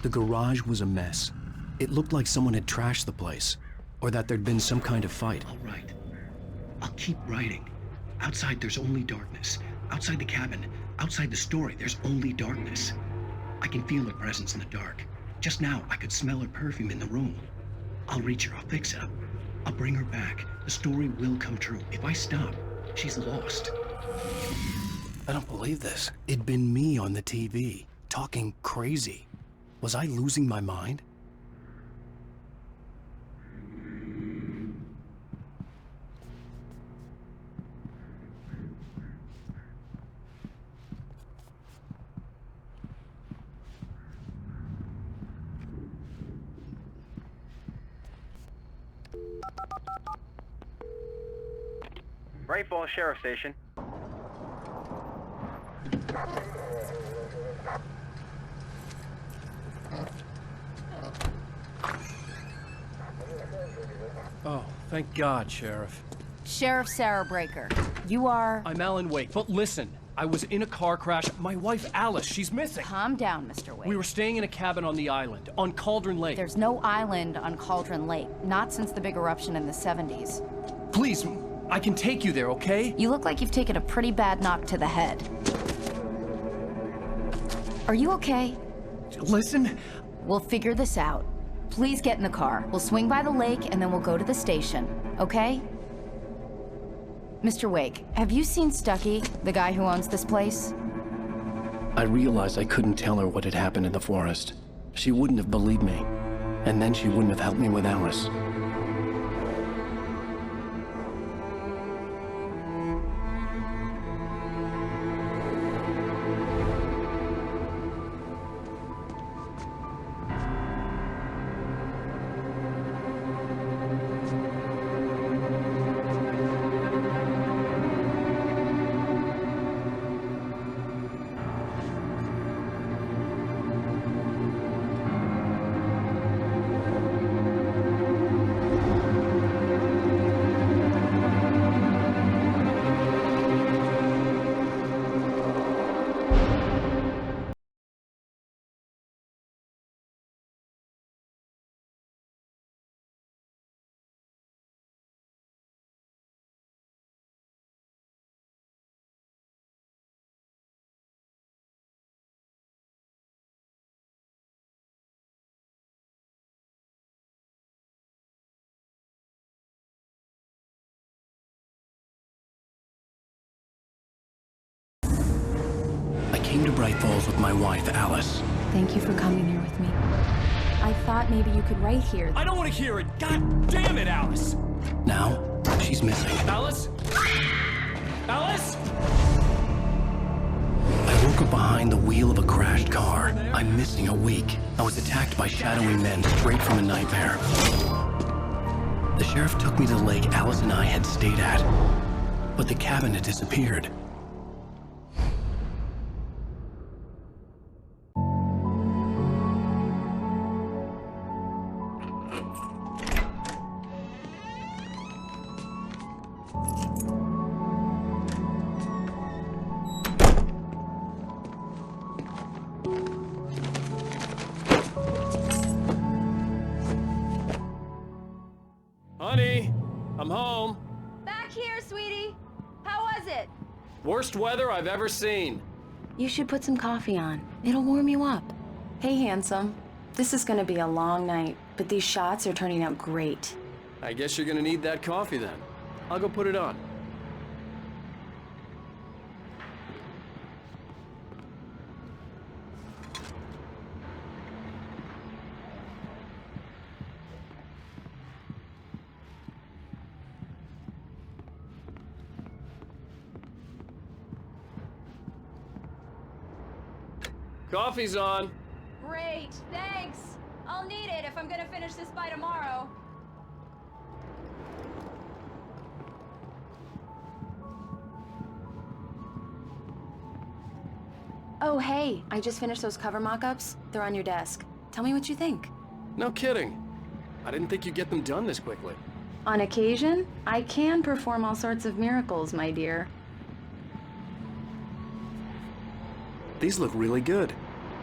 The garage was a mess. It looked like someone had trashed the place, or that there'd been some kind of fight. I'll write. I'll keep writing. Outside, there's only darkness. Outside the cabin, outside the story, there's only darkness. I can feel her presence in the dark. Just now, I could smell her perfume in the room. I'll reach her. I'll fix it up. I'll bring her back. The story will come true. If I stop, she's lost. I don't believe this. It'd been me on the TV, talking crazy. Was I losing my mind? Great Falls Sheriff Station. Oh, thank God, Sheriff. Sheriff Sarah Breaker. You are... I'm Alan Wake, but listen, I was in a car crash. My wife, Alice, she's missing. Calm down, Mr. Wake. We were staying in a cabin on the island, on Cauldron Lake. There's no island on Cauldron Lake, not since the big eruption in the 70s. Please, I can take you there, okay? You look like you've taken a pretty bad knock to the head. Are you okay? Listen. We'll figure this out. Please get in the car. We'll swing by the lake and then we'll go to the station, okay? Mr. Wake, have you seen Stucky, the guy who owns this place? I realized I couldn't tell her what had happened in the forest. She wouldn't have believed me. And then she wouldn't have helped me with Alice. I came to Bright Falls with my wife, Alice. Thank you for coming here with me. I thought maybe you could write here. I don't want to hear it. God damn it, Alice. Now, she's missing. Alice? Alice? I woke up behind the wheel of a crashed car. I'm missing a week. I was attacked by shadowy men straight from a nightmare. The sheriff took me to the lake Alice and I had stayed at, but the cabin had disappeared. Honey, I'm home. Back here, sweetie. How was it? Worst weather I've ever seen. You should put some coffee on. It'll warm you up. Hey, handsome. This is gonna be a long night, but these shots are turning out great. I guess you're gonna need that coffee then. I'll go put it on. Coffee's on. Great, thanks. I'll need it if I'm gonna finish this by tomorrow. Oh, hey, I just finished those cover mock-ups. They're on your desk. Tell me what you think. No kidding. I didn't think you'd get them done this quickly. On occasion, I can perform all sorts of miracles, my dear. These look really good.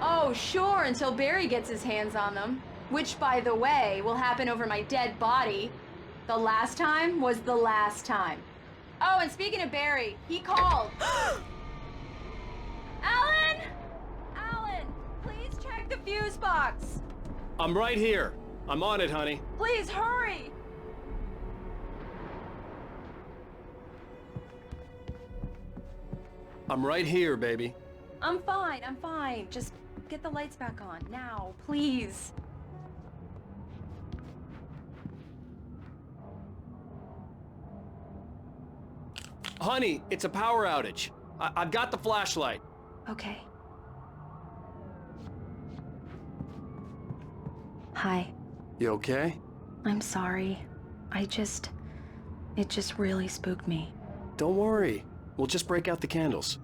Oh, sure, until Barry gets his hands on them. Which, by the way, will happen over my dead body. The last time was the last time. Oh, and speaking of Barry, he called. Alan! Alan, please check the fuse box. I'm right here. I'm on it, honey. Please hurry. I'm right here, baby. I'm fine, I'm fine. Just get the lights back on, now, please. Honey, it's a power outage. I've got the flashlight. Okay. Hi. You okay? I'm sorry. It just really spooked me. Don't worry. We'll just break out the candles.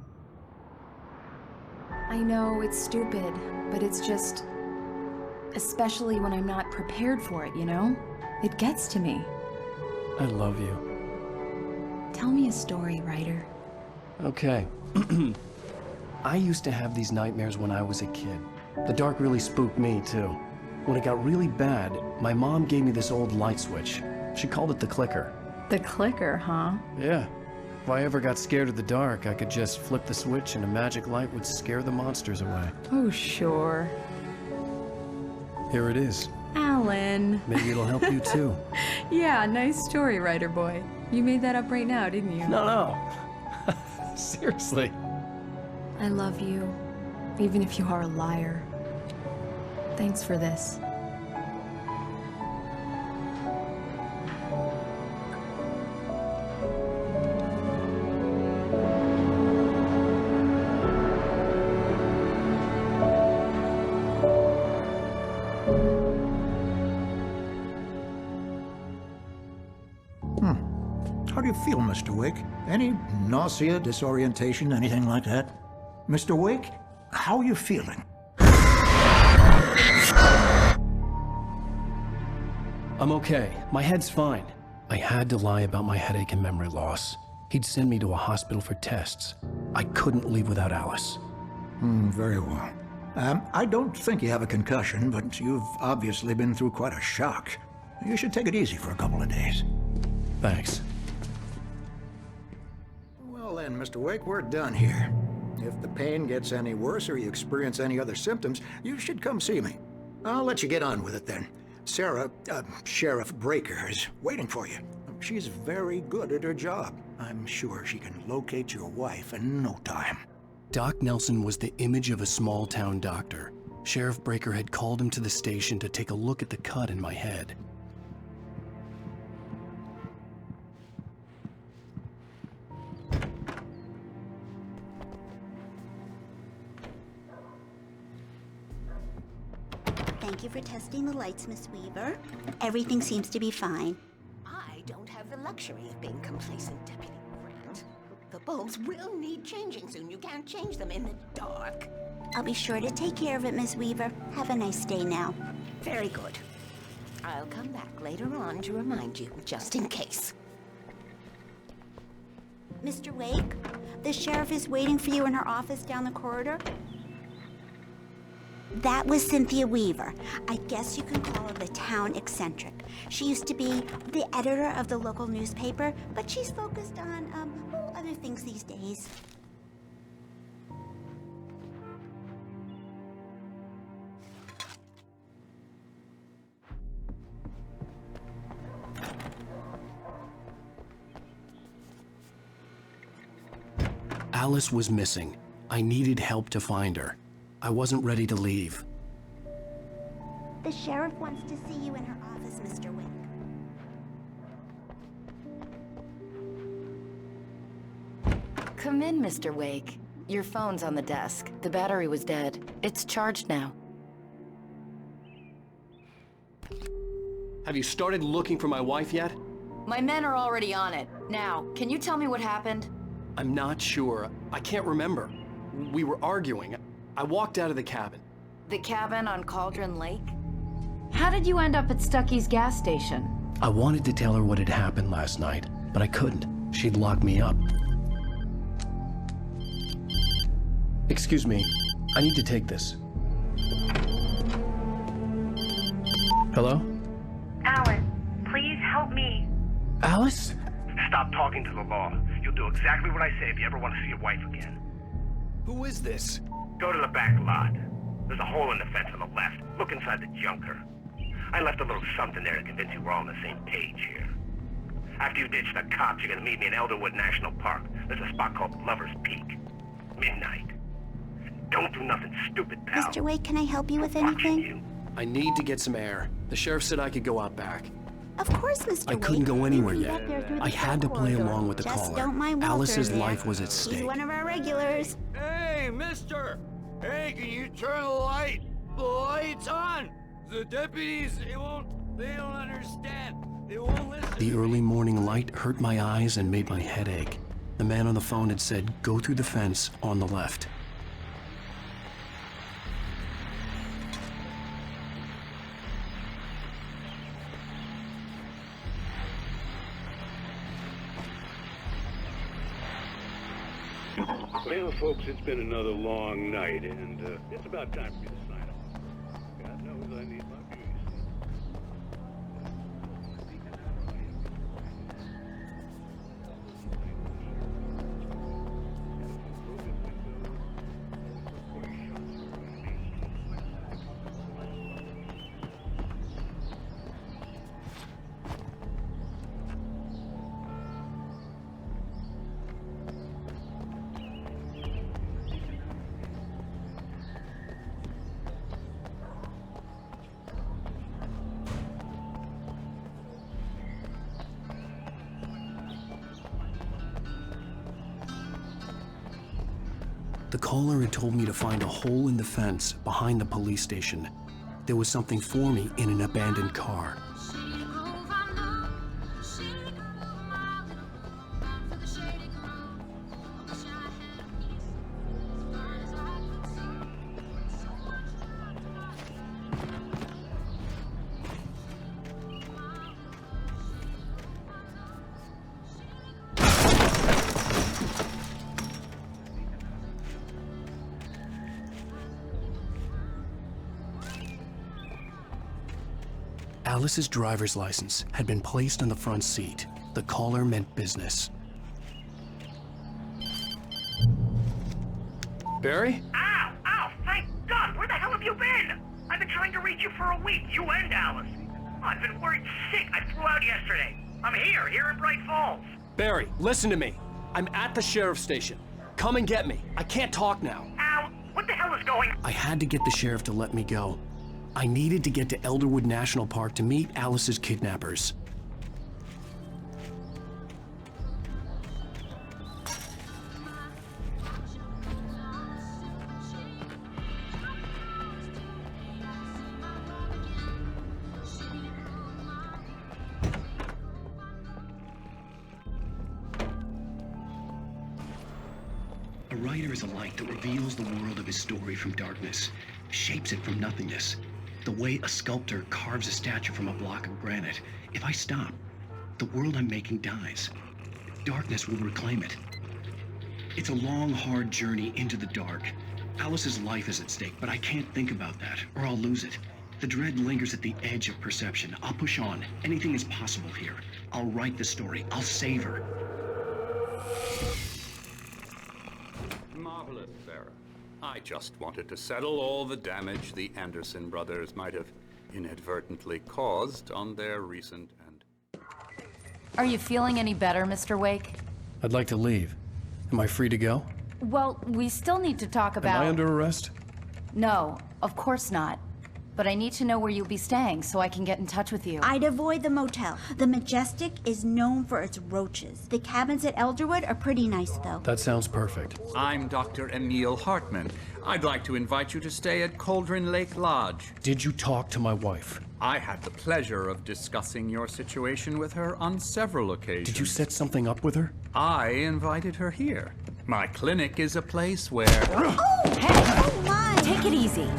I know it's stupid, but it's just... especially when I'm not prepared for it, you know? It gets to me. I love you. Tell me a story, writer. Okay. I used to have these nightmares when I was a kid. The dark really spooked me, too. When it got really bad, my mom gave me this old light switch. She called it the clicker. The clicker, huh? Yeah. If I ever got scared of the dark, I could just flip the switch and a magic light would scare the monsters away. Oh, sure. Here it is. Alan. Maybe it'll help you, too. Yeah, nice story, writer boy. You made that up right now, didn't you? No. Seriously. I love you, even if you are a liar. Thanks for this. How do you feel, Mr. Wake? Any nausea, disorientation, anything like that? Mr. Wake, how are you feeling? I'm okay. My head's fine. I had to lie about my headache and memory loss. He'd send me to a hospital for tests. I couldn't leave without Alice. Very well. I don't think you have a concussion, but you've obviously been through quite a shock. You should take it easy for a couple of days. Thanks. Well then, Mr. Wake, we're done here. If the pain gets any worse or you experience any other symptoms, you should come see me. I'll let you get on with it then. Sarah, Sheriff Breaker, is waiting for you. She's very good at her job. I'm sure she can locate your wife in no time. Doc Nelson was the image of a small-town doctor. Sheriff Breaker had called him to the station to take a look at the cut in my head. Thank you for testing the lights, Miss Weaver. Everything seems to be fine. I don't have the luxury of being complacent, Deputy Grant. The bulbs will need changing soon. You can't change them in the dark. I'll be sure to take care of it, Miss Weaver. Have a nice day now. Very good. I'll come back later on to remind you, just in case. Mr. Wake, the sheriff is waiting for you in her office down the corridor. That was Cynthia Weaver. I guess you can call her the town eccentric. She used to be the editor of the local newspaper, but she's focused on, other things these days. Alice was missing. I needed help to find her. I wasn't ready to leave. The sheriff wants to see you in her office, Mr. Wake. Come in, Mr. Wake. Your phone's on the desk. The battery was dead. It's charged now. Have you started looking for my wife yet? My men are already on it. Now, can you tell me what happened? I'm not sure. I can't remember. We were arguing. I walked out of the cabin. The cabin on Cauldron Lake? How did you end up at Stucky's gas station? I wanted to tell her what had happened last night, but I couldn't. She'd locked me up. Excuse me. I need to take this. Hello? Alice, please help me. Alice? Stop talking to the law. You'll do exactly what I say if you ever want to see your wife again. Who is this? Go to the back lot. There's a hole in the fence on the left. Look inside the junker. I left a little something there to convince you we're all on the same page here. After you ditch the cops, you're gonna meet me in Elderwood National Park. There's a spot called Lover's Peak. Midnight. Don't do nothing stupid, pal. Mr. Wake, can I help you with I'm watching anything? you. I need to get some air. The sheriff said I could go out back. Of course, Mr. I Wake. couldn't go anywhere You yet. can get there through the I had to front play corridor. along with the Just caller. don't mind Walter Alice's there. life was at He's stake. one of our regulars. Hey, mister! Hey, can you turn the light? The light's on! The deputies, they don't understand. They won't listen. The early morning light hurt my eyes and made my head ache. The man on the phone had said, go through the fence on the left. Well, folks, it's been another long night, and it's about time for me to sign off. God knows I need my views. The caller had told me to find a hole in the fence behind the police station. There was something for me in an abandoned car. Alice's driver's license had been placed on the front seat. The caller meant business. Barry? Ow! Ow! Thank God! Where the hell have you been? I've been trying to reach you for a week, you and Alice. I've been worried sick. I flew out yesterday. I'm here in Bright Falls. Barry, listen to me. I'm at the sheriff's station. Come and get me. I can't talk now. Ow! What the hell is going on? I had to get the sheriff to let me go. I needed to get to Elderwood National Park to meet Alice's kidnappers. A writer is a light that reveals the world of his story from darkness, shapes it from nothingness. The way a sculptor carves a statue from a block of granite. If I stop, the world I'm making dies. Darkness will reclaim it. It's a long, hard journey into the dark. Alice's life is at stake, but I can't think about that, or I'll lose it. The dread lingers at the edge of perception. I'll push on. Anything is possible here. I'll write the story. I'll save her. Marvelous, Sarah. I just wanted to settle all the damage the Anderson brothers might have inadvertently caused on their recent and... Are you feeling any better, Mr. Wake? I'd like to leave. Am I free to go? Well, we still need to talk about... Am I under arrest? No, of course not. But I need to know where you'll be staying so I can get in touch with you. I'd avoid the motel. The Majestic is known for its roaches. The cabins at Elderwood are pretty nice, though. That sounds perfect. I'm Dr. Emil Hartman. I'd like to invite you to stay at Cauldron Lake Lodge. Did you talk to my wife? I had the pleasure of discussing your situation with her on several occasions. Did you set something up with her? I invited her here. My clinic is a place where... Oh! Hey! Oh, my! Take it easy.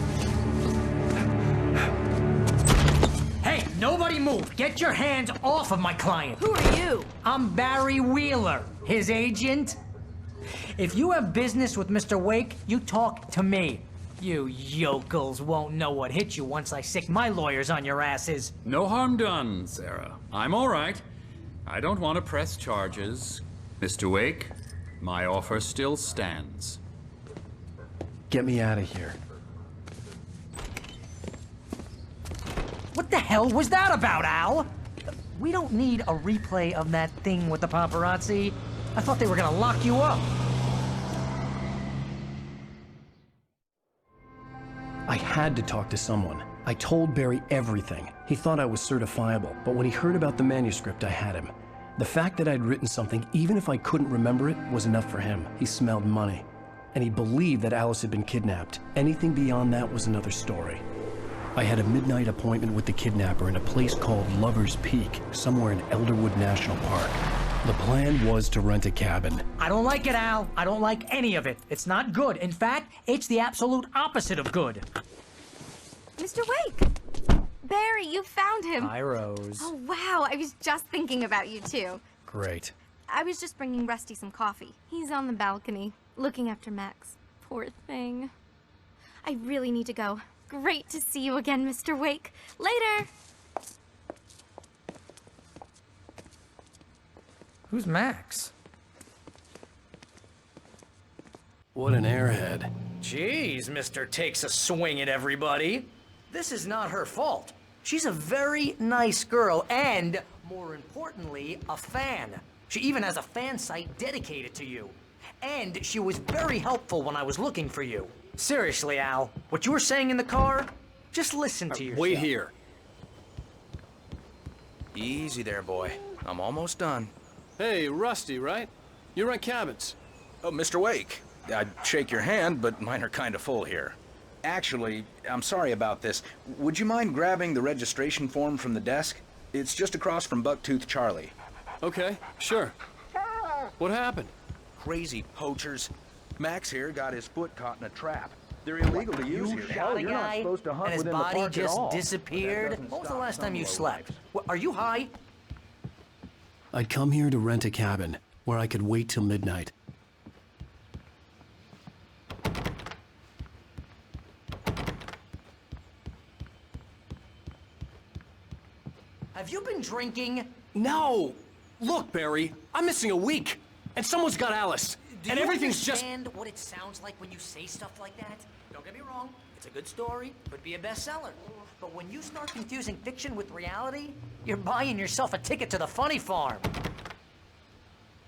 Hey, nobody move! Get your hands off of my client! Who are you? I'm Barry Wheeler, his agent. If you have business with Mr. Wake, you talk to me. You yokels won't know what hit you once I sick my lawyers on your asses. No harm done, Sarah. I'm all right. I don't want to press charges. Mr. Wake, my offer still stands. Get me out of here. What the hell was that about, Al? We don't need a replay of that thing with the paparazzi. I thought they were gonna lock you up. I had to talk to someone. I told Barry everything. He thought I was certifiable, but when he heard about the manuscript, I had him. The fact that I'd written something, even if I couldn't remember it, was enough for him. He smelled money. And he believed that Alice had been kidnapped. Anything beyond that was another story. I had a midnight appointment with the kidnapper in a place called Lover's Peak, somewhere in Elderwood National Park. The plan was to rent a cabin. I don't like it, Al. I don't like any of it. It's not good. In fact, it's the absolute opposite of good. Mr. Wake! Barry, you found him. Hi, Rose. Oh, wow. I was just thinking about you, too. Great. I was just bringing Rusty some coffee. He's on the balcony, looking after Max. Poor thing. I really need to go. Great to see you again, Mr. Wake. Later! Who's Max? What an airhead. Jeez, Mr. Takes a swing at everybody. This is not her fault. She's a very nice girl and, more importantly, a fan. She even has a fan site dedicated to you. And she was very helpful when I was looking for you. Seriously, Al, what you were saying in the car, just listen to yourself. Wait here. Easy there, boy. I'm almost done. Hey, Rusty, right? You rent cabins. Oh, Mr. Wake. I'd shake your hand, but mine are kind of full here. Actually, I'm sorry about this. Would you mind grabbing the registration form from the desk? It's just across from Bucktooth Charlie. Okay, sure. What happened? Crazy poachers. Max here got his foot caught in a trap. They're illegal to use here. Shot a guy, and his body just disappeared. When was the last time you slept? Are you high? I'd come here to rent a cabin where I could wait till midnight. Have you been drinking? No! Look, Barry, I'm missing a week, and someone's got Alice, and everything's just... Do you understand what it sounds like when you say stuff like that? Don't get me wrong, it's a good story, could be a bestseller. But when you start confusing fiction with reality, you're buying yourself a ticket to the funny farm.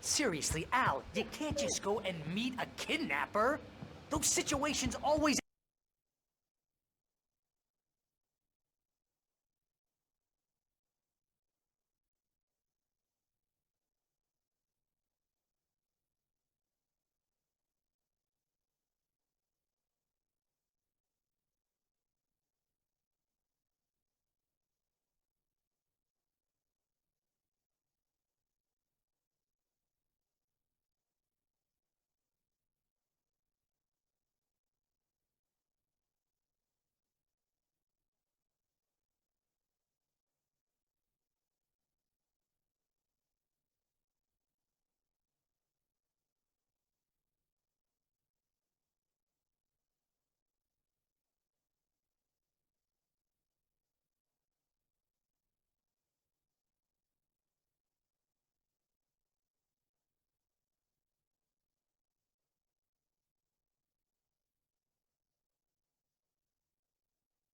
Seriously, Al, you can't just go and meet a kidnapper. Those situations always